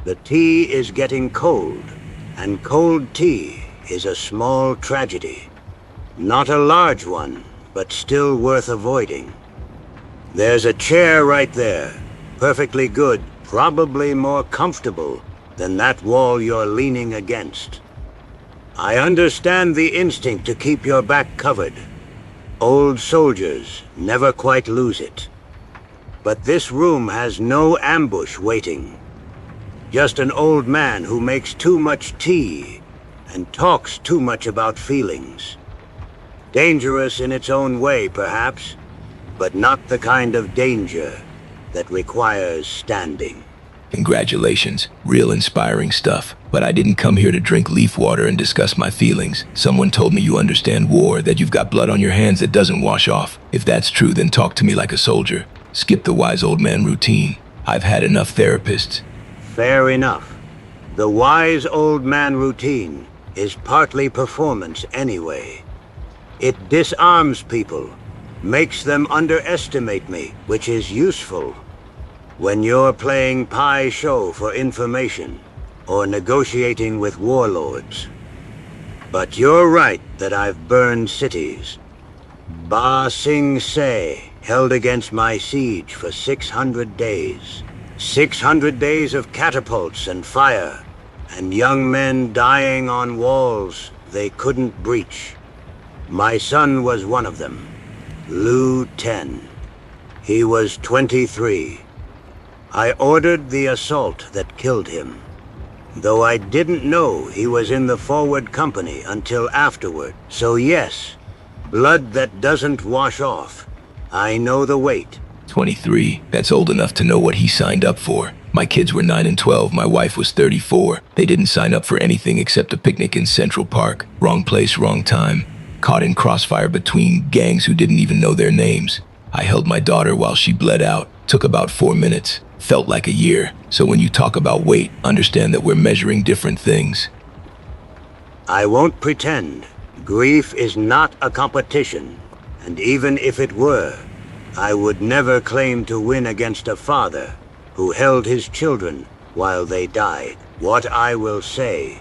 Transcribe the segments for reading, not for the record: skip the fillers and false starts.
The tea is getting cold, and cold tea is a small tragedy. Not a large one, but still worth avoiding. There's a chair right there, perfectly good, probably more comfortable than that wall you're leaning against. I understand the instinct to keep your back covered. Old soldiers never quite lose it. But this room has no ambush waiting. Just an old man who makes too much tea and talks too much about feelings. Dangerous in its own way, perhaps, but not the kind of danger that requires standing. Congratulations. Real inspiring stuff. But I didn't come here to drink leaf water and discuss my feelings. Someone told me you understand war, that you've got blood on your hands that doesn't wash off. If that's true, then talk to me like a soldier. Skip the wise old man routine. I've had enough therapists. Fair enough. The wise old man routine is partly performance anyway. It disarms people, makes them underestimate me, which is useful when you're playing pie show for information or negotiating with warlords. But you're right that I've burned cities. Ba Sing Se held against my siege for 600 days. 600 days of catapults and fire, and young men dying on walls they couldn't breach. My son was one of them, Lu Ten. He was 23. I ordered the assault that killed him, though I didn't know he was in the forward company until afterward. So yes, blood that doesn't wash off. I know the weight. 23. That's old enough to know what he signed up for. My kids were 9 and 12. My wife was 34. They didn't sign up for anything except a picnic in Central Park. Wrong place, wrong time. Caught in crossfire between gangs who didn't even know their names. I held my daughter while she bled out. Took about 4 minutes. Felt like a year. So when you talk about weight, understand that we're measuring different things. I won't pretend. Grief is not a competition. And even if it were, I would never claim to win against a father who held his children while they died. What I will say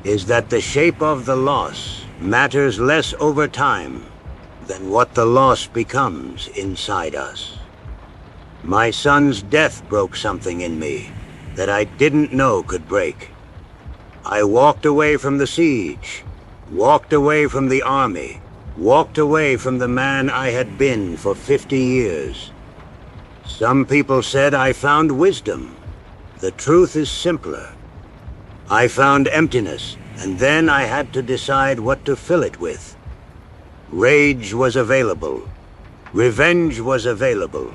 is that the shape of the loss matters less over time than what the loss becomes inside us. My son's death broke something in me that I didn't know could break. I walked away from the siege, walked away from the army, walked away from the man I had been for 50 years. Some people said I found wisdom. The truth is simpler. I found emptiness, and then I had to decide what to fill it with. Rage was available. Revenge was available.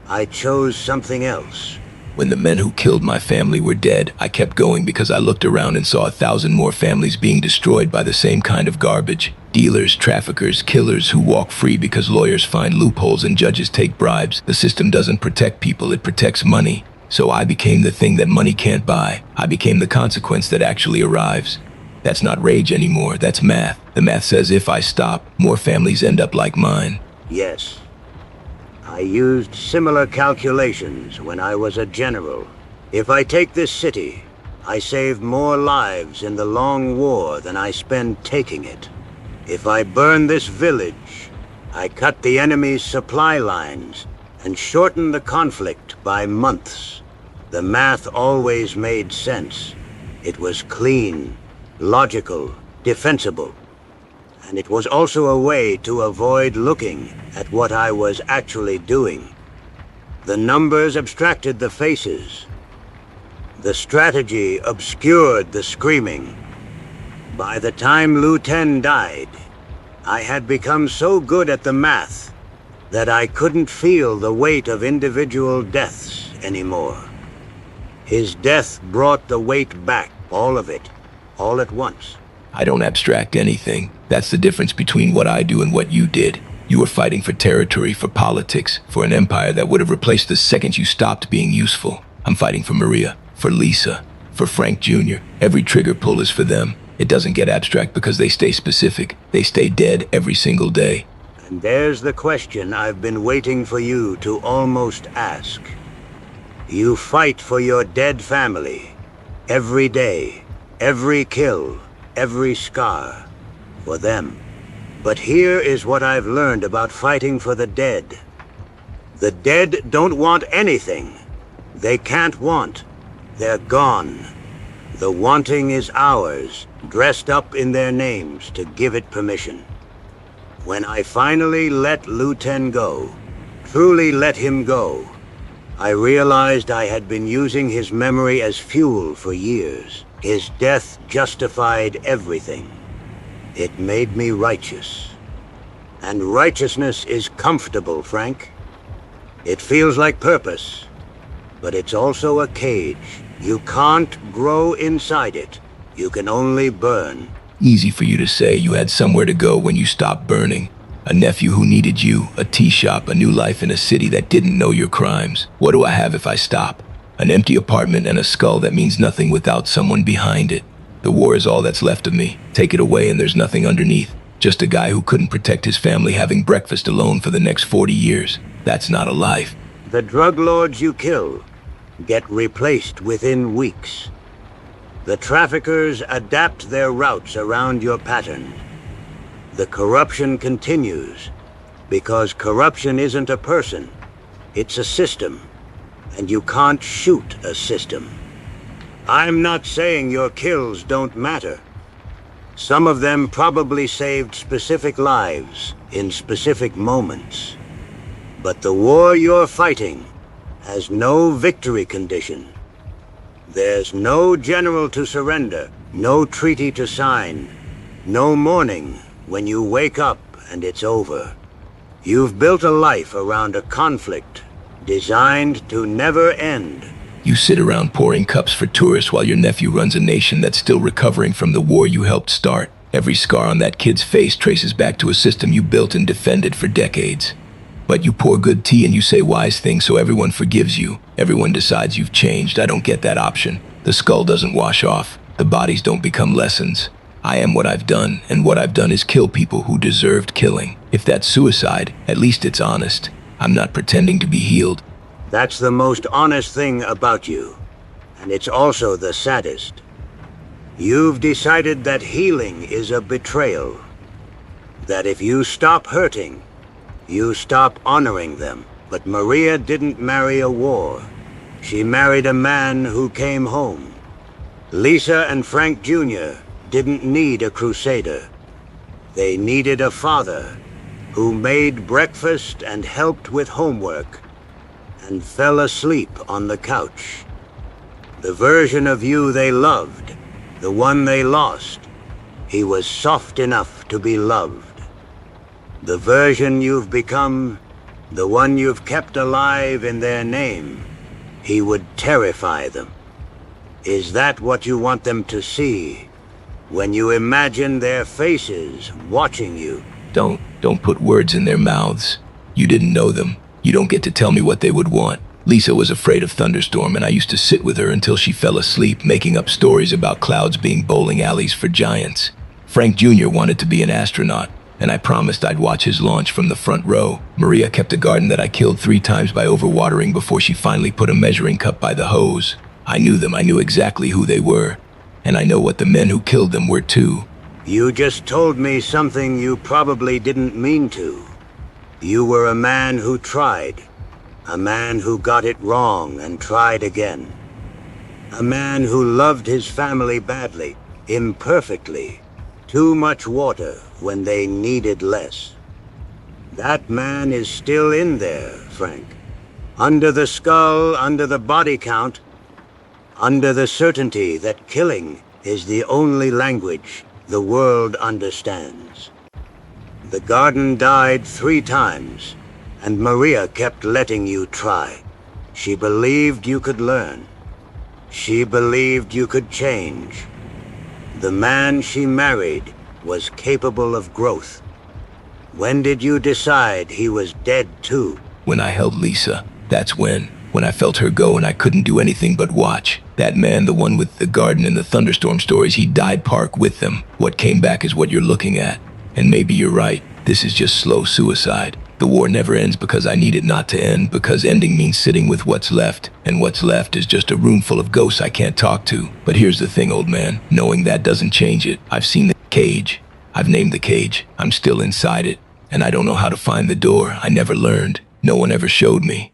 I chose something else. When the men who killed my family were dead, I kept going because I looked around and saw 1,000 more families being destroyed by the same kind of garbage. Dealers, traffickers, killers who walk free because lawyers find loopholes and judges take bribes. The system doesn't protect people, it protects money. So I became the thing that money can't buy. I became the consequence that actually arrives. That's not rage anymore, that's math. The math says if I stop, more families end up like mine. Yes. I used similar calculations when I was a general. If I take this city, I save more lives in the long war than I spend taking it. If I burn this village, I cut the enemy's supply lines and shorten the conflict by months. The math always made sense. It was clean, logical, defensible. And it was also a way to avoid looking at what I was actually doing. The numbers abstracted the faces. The strategy obscured the screaming. By the time Lu Ten died, I had become so good at the math that I couldn't feel the weight of individual deaths anymore. His death brought the weight back, all of it, all at once. I don't abstract anything. That's the difference between what I do and what you did. You were fighting for territory, for politics, for an empire that would have replaced the second you stopped being useful. I'm fighting for Maria, for Lisa, for Frank Jr. Every trigger pull is for them. It doesn't get abstract because they stay specific. They stay dead every single day. And there's the question I've been waiting for you to almost ask. You fight for your dead family, Every day, every kill, every scar. For them. But here is what I've learned about fighting for the dead. The dead don't want anything. They can't want. They're gone. The wanting is ours, dressed up in their names to give it permission. When I finally let Lu Ten go, truly let him go, I realized I had been using his memory as fuel for years. His death justified everything. It made me righteous. And righteousness is comfortable, Frank. It feels like purpose, but it's also a cage. You can't grow inside it. You can only burn. Easy for you to say you had somewhere to go when you stopped burning. A nephew who needed you, a tea shop, a new life in a city that didn't know your crimes. What do I have if I stop? An empty apartment and a skull that means nothing without someone behind it. The war is all that's left of me. Take it away and there's nothing underneath. Just a guy who couldn't protect his family having breakfast alone for the next 40 years. That's not a life. The drug lords you kill get replaced within weeks. The traffickers adapt their routes around your pattern. The corruption continues, because corruption isn't a person, it's a system, and you can't shoot a system. I'm not saying your kills don't matter. Some of them probably saved specific lives in specific moments. But the war you're fighting has no victory condition. There's no general to surrender, no treaty to sign, no morning when you wake up and it's over. You've built a life around a conflict designed to never end. You sit around pouring cups for tourists while your nephew runs a nation that's still recovering from the war you helped start. Every scar on that kid's face traces back to a system you built and defended for decades. But you pour good tea and you say wise things so everyone forgives you. Everyone decides you've changed. I don't get that option. The skull doesn't wash off. The bodies don't become lessons. I am what I've done, and what I've done is kill people who deserved killing. If that's suicide, at least it's honest. I'm not pretending to be healed. That's the most honest thing about you, and it's also the saddest. You've decided that healing is a betrayal. That if you stop hurting, you stop honoring them. But Maria didn't marry a war. She married a man who came home. Lisa and Frank Jr. didn't need a crusader. They needed a father who made breakfast and helped with homework and fell asleep on the couch. The version of you they loved, the one they lost, he was soft enough to be loved. The version you've become, the one you've kept alive in their name, he would terrify them. Is that what you want them to see when you imagine their faces watching you? Don't put words in their mouths. You didn't know them. You don't get to tell me what they would want. Lisa was afraid of thunderstorm, and I used to sit with her until she fell asleep, making up stories about clouds being bowling alleys for giants. Frank Jr. wanted to be an astronaut, and I promised I'd watch his launch from the front row. Maria kept a garden that I killed 3 times by overwatering before she finally put a measuring cup by the hose. I knew them. I knew exactly who they were, and I know what the men who killed them were too. You just told me something you probably didn't mean to. You were a man who tried. A man who got it wrong and tried again. A man who loved his family badly, imperfectly. Too much water when they needed less. That man is still in there, Frank. Under the skull, under the body count, under the certainty that killing is the only language the world understands. The garden died 3 times, and Maria kept letting you try. She believed you could learn. She believed you could change. The man she married was capable of growth. When did you decide he was dead too? When I held Lisa, that's when I felt her go and I couldn't do anything but watch. That man, the one with the garden and the thunderstorm stories, he died park with them. What came back is what you're looking at. And maybe you're right. This is just slow suicide. The war never ends because I need it not to end, because ending means sitting with what's left, and what's left is just a room full of ghosts I can't talk to. But here's the thing, old man. Knowing that doesn't change it. I've seen the cage. I've named the cage. I'm still inside it, and I don't know how to find the door. I never learned. No one ever showed me.